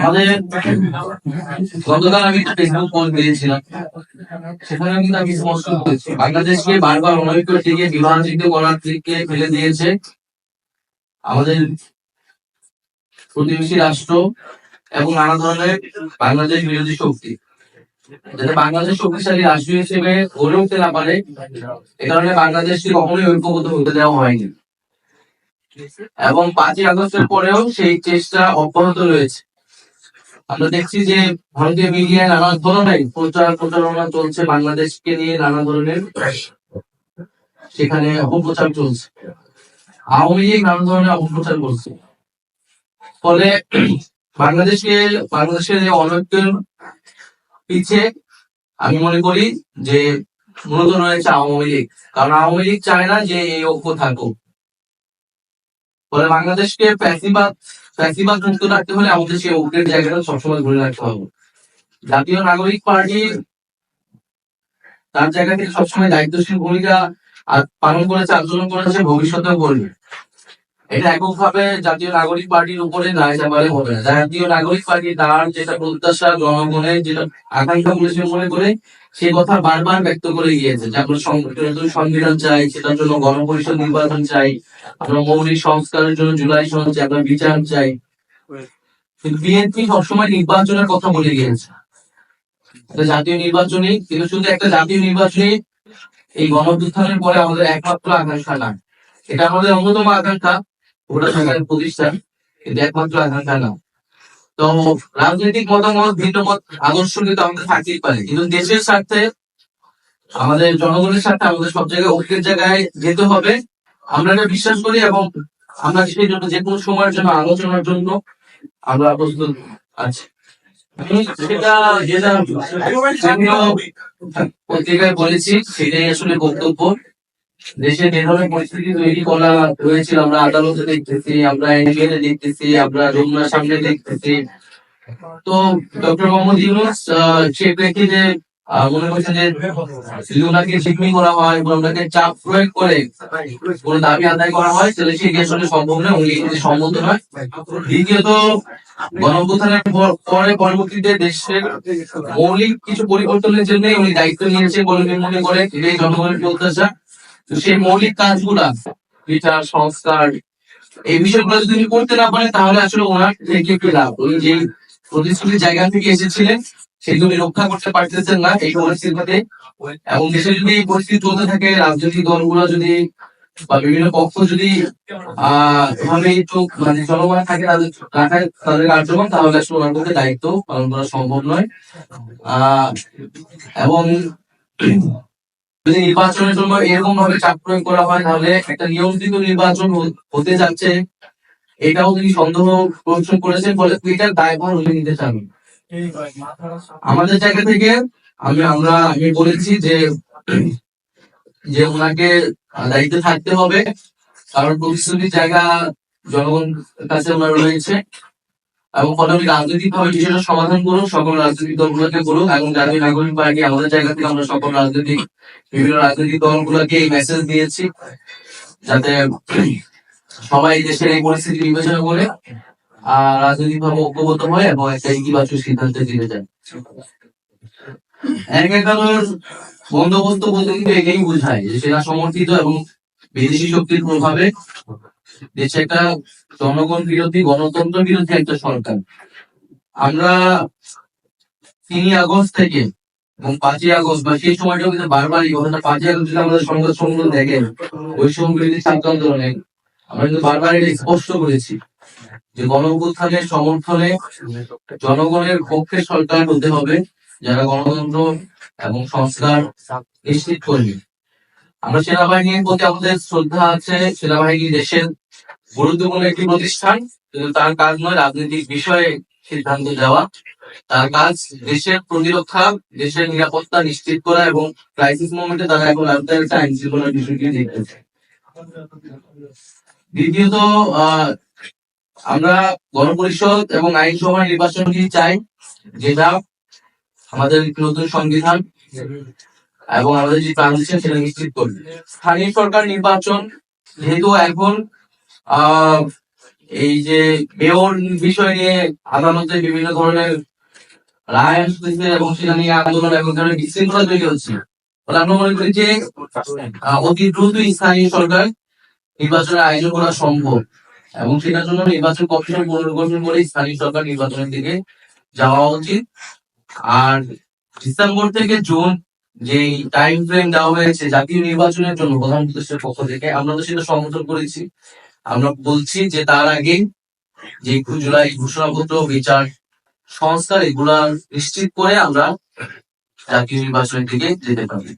আমাদের গতকাল আমি একটা ফেসবুক পোস্ট দিয়েছিলাম, সেখানে কিন্তু আমি স্পষ্ট করেছি বাংলাদেশকে বারবার অনৈক্য থেকে বিভাজিত করার দিকে ফেলে দিয়েছে আমাদের প্রতিবেশী রাষ্ট্র এবং নানা ধরনের বাংলাদেশ বিরোধী শক্তি, যাতে বাংলাদেশ শক্তিশালী রাষ্ট্র হিসেবে গড়ে উঠতে না পারে। এ কারণে বাংলাদেশকে কখনোই ঐক্যবদ্ধ হতে দেওয়া হয়নি এবং 5ই আগস্টের পরেও সেই চেষ্টা অব্যাহত রয়েছে। আমরা দেখছি যে ভারতীয় মিডিয়ায় নানা ধরনের প্রচারণা চলছে, বাংলাদেশকে নিয়ে নানা ধরনের সেখানে অপপ্রচার চলছে। আওয়ামী লীগ নানা ধরনের অপপ্রচার করছে, ফলে বাংলাদেশের অনৈক্যের পিছে আমি মনে করি যে মূলত রয়েছে আওয়ামী লীগ। কারণ আওয়ামী লীগ চায় না যে এই ঐক্য থাকুক। ফলে বাংলাদেশকে ফ্যাসিবাদ মুক্ত রাখতে হলে আমাদের সেই ঐক্যের জায়গাটা সবসময় ধরে রাখতে হবে। জাতীয় নাগরিক পার্টি তার জায়গা থেকে সবসময় দায়িত্বশীল ভূমিকা পালন করেছে, আন্দোলন করেছে, ভবিষ্যতেও করবে। এটা এককভাবে জাতীয় নাগরিক পার্টির উপরে দায় চাপালে হবে না। জাতীয় নাগরিক পার্টি তার যেটা প্রত্যাশা, জনগণের যেটা আকাঙ্ক্ষা বলে সে মনে করে, সে কথা বারবার ব্যক্ত করে গিয়েছে যে আমরা সংবিধান চাই, সেটার জন্য গণপরিষদ নির্বাচন চাই, আমরা মৌলিক সংস্কারের জন্য জুলাই সনদ চাই, আমরা বিচার চাই। কিন্তু বিএনপি সবসময় নির্বাচনের কথা বলে গিয়েছে, জাতীয় নির্বাচনী, কিন্তু শুধু একটা জাতীয় নির্বাচনী এই গণঅভ্যুত্থানের পরে আমাদের একমাত্র আকাঙ্ক্ষা না। এটা আমাদের অন্যতম আকাঙ্ক্ষা, ওটা সরকারের প্রতিষ্ঠান, কিন্তু একমাত্র আকাঙ্ক্ষা না। তো রাজনৈতিক মতামত, ভিন্ন মত, আদর্শ কিন্তু আমাদের থাকতেই পারে, কিন্তু দেশের স্বার্থে, আমাদের জনগণের স্বার্থে আমাদের সব জায়গায় ঐক্যের জায়গায় যেতে হবে। আমরা এটা বিশ্বাস করি এবং আমরা সেই জন্য যে কোনো সময়ের জন্য আলোচনার জন্য আমরা প্রস্তুত আছি। সেটা যেটা পত্রিকায় বলেছি সেটাই আসলে বক্তব্য। দেশে যে ধরনের পরিস্থিতি তৈরি করা হয়েছিল, আমরা আদালতে দেখতেছি, আমরা এনজিওতে দেখতেছি, আমরা যমুনার সামনে দেখতেছি। তো ডক্টর মোহাম্মদ ইউনূস সে প্রেক্ষিতে মনে করছেন যে যদি ওনাকে জিম্মি করা হয়, ওনাকে চাপ প্রয়োগ করে কোন দাবি আদায় করা হয়, তাহলে সেটি আসলে সম্ভব নয়, উনি এটি সম্মত নয়। দ্বিতীয়ত, গণঅভ্যুত্থানের পরে পরবর্তীতে দেশের মৌলিক কিছু পরিবর্তনের জন্য উনি দায়িত্ব নিয়েছে বলে মনে করে, এটাই জনগণের প্রত্যাশা। তো সেই মৌলিক কাজগুলা, বিচার, সংস্কার, এই বিষয়গুলো যদি উনি করতে না পারেন, তাহলে আসলে ওনার থেকে কি লাভ? উনি যে প্রতিশ্রুতির জায়গা থেকে এসেছিলেন সেগুলো উনি রক্ষা করতে পারতেছেন না এই পরিস্থিতিতে। এবং দেশে যদি এই পরিস্থিতি চলতে থাকে, রাজনৈতিক দলগুলো যদি বা বিভিন্ন পক্ষ যদি এভাবে চোখ মানে জনগণ থাকে রাখায় তাদের কার্যক্রম, তাহলে আসলে ওনার পক্ষে দায়িত্ব পালন করা সম্ভব নয়। এবং যদি নির্বাচনের জন্য এরকম ভাবে চাপ প্রয়োগ করা হয়, তাহলে একটা নিয়ন্ত্রিত নির্বাচন হতে যাচ্ছে, এটাও তিনি সন্দেহ পোষণ করেছেন। ফলে এটার দায়ভার উনি নিতে চান। আমাদের জায়গা থেকে আমি বলেছি যে ওনাকে দায়িত্বে থাকতে হবে, কারণ প্রতিশ্রুতির জায়গা জনগণ কাছে ওনার রয়েছে। এবং ফলে উনি রাজনৈতিক ভাবে বিষয়টা সমাধান করুন, সকল রাজনৈতিক দলগুলোকে বলুন। এবং জাতীয় নাগরিক পার্টি আমাদের জায়গা থেকে আমরা সকল বিভিন্ন রাজনৈতিক দলগুলোকে এই মেসেজ দিয়েছি, যাতে সবাই দেশের এই পরিস্থিতি বিবেচনা করে রাজনৈতিক ভাবে ঐক্যবদ্ধ হয় এবং একটা ইতিবাচক সিদ্ধান্তে দিতে যায়। একাত্তরের বন্দোবস্ত বলতে কিন্তু এটাই বোঝায় যে সেনা সমর্থিত এবং বিদেশি শক্তির প্রভাবে দেশে একটা জনগণ বিরোধী, গণতন্ত্র বিরোধী একটা সরকার। আমরা 3 আগস্ট থেকে এবং 5ই আগস্ট বা সেই সময়টাও কিন্তু বারবার এই কথাটা, 5ই আগস্ট যদি আমাদের সংবাদ সম্মেলন দেখেন, ওই বিরোধী ছাত্র আন্দোলনে আমরা কিন্তু বারবার এটা স্পষ্ট করেছি যে গণঅভ্যুত্থানের সমর্থনে জনগণের পক্ষে সরকার হতে হবে, যারা গণতন্ত্র এবং সংস্কার নিশ্চিত করবে। আমরা সেনাবাহিনীর প্রতি আমাদের শ্রদ্ধা আছে। সেনাবাহিনী দেশের গুরুত্বপূর্ণ একটি প্রতিষ্ঠান, কিন্তু তার কাজ নয় রাজনৈতিক বিষয়ে সিদ্ধান্ত দেওয়া। তার কাজ দেশের প্রতিরক্ষা, দেশের নিরাপত্তা নিশ্চিত করা এবং ক্রাইসিস মোমেন্টে তারা এখন একটা আইন শৃঙ্খলার বিষয়টি দেখতেছে। দ্বিতীয়ত, আমরা গণপরিষদ এবং আইনসভা নির্বাচনটি চাই, যেটা আমাদের নতুন সংবিধান এবং আমাদের যে ট্রানজিশন সেটা নিশ্চিত করবে। স্থানীয় সরকার নির্বাচন যেহেতু এখন এই যে মেয়র বিষয় নিয়ে আদালতে বিভিন্ন ধরনের রায় আসতেছে এবং সেটা নিয়ে আন্দোলন এবং ধরনের বিশৃঙ্খলা তৈরি হচ্ছে, ফলে আমরা মনে করি যে অতি দ্রুত স্থানীয় সরকার নির্বাচনের আয়োজন করা সম্ভব এবং সেটার জন্য নির্বাচন কমিশন পুনর্গঠন করে স্থানীয় সরকার নির্বাচনের দিকে যাওয়া উচিত। আর ডিসেম্বর থেকে জুন যে টাইম ফ্রেম দেওয়া হয়েছে জাতীয় নির্বাচনের জন্য প্রধান উপদেষ্টার পক্ষ থেকে, আমরা তো সেটা সমর্থন করেছি। আমরা বলছি যে তার আগে যে জুলাই ঘোষণাপত্র, বিচার সংস্কার এগুলা নিশ্চিত করে আমরা জাতীয় নির্বাচনের দিকে যেতে পারি।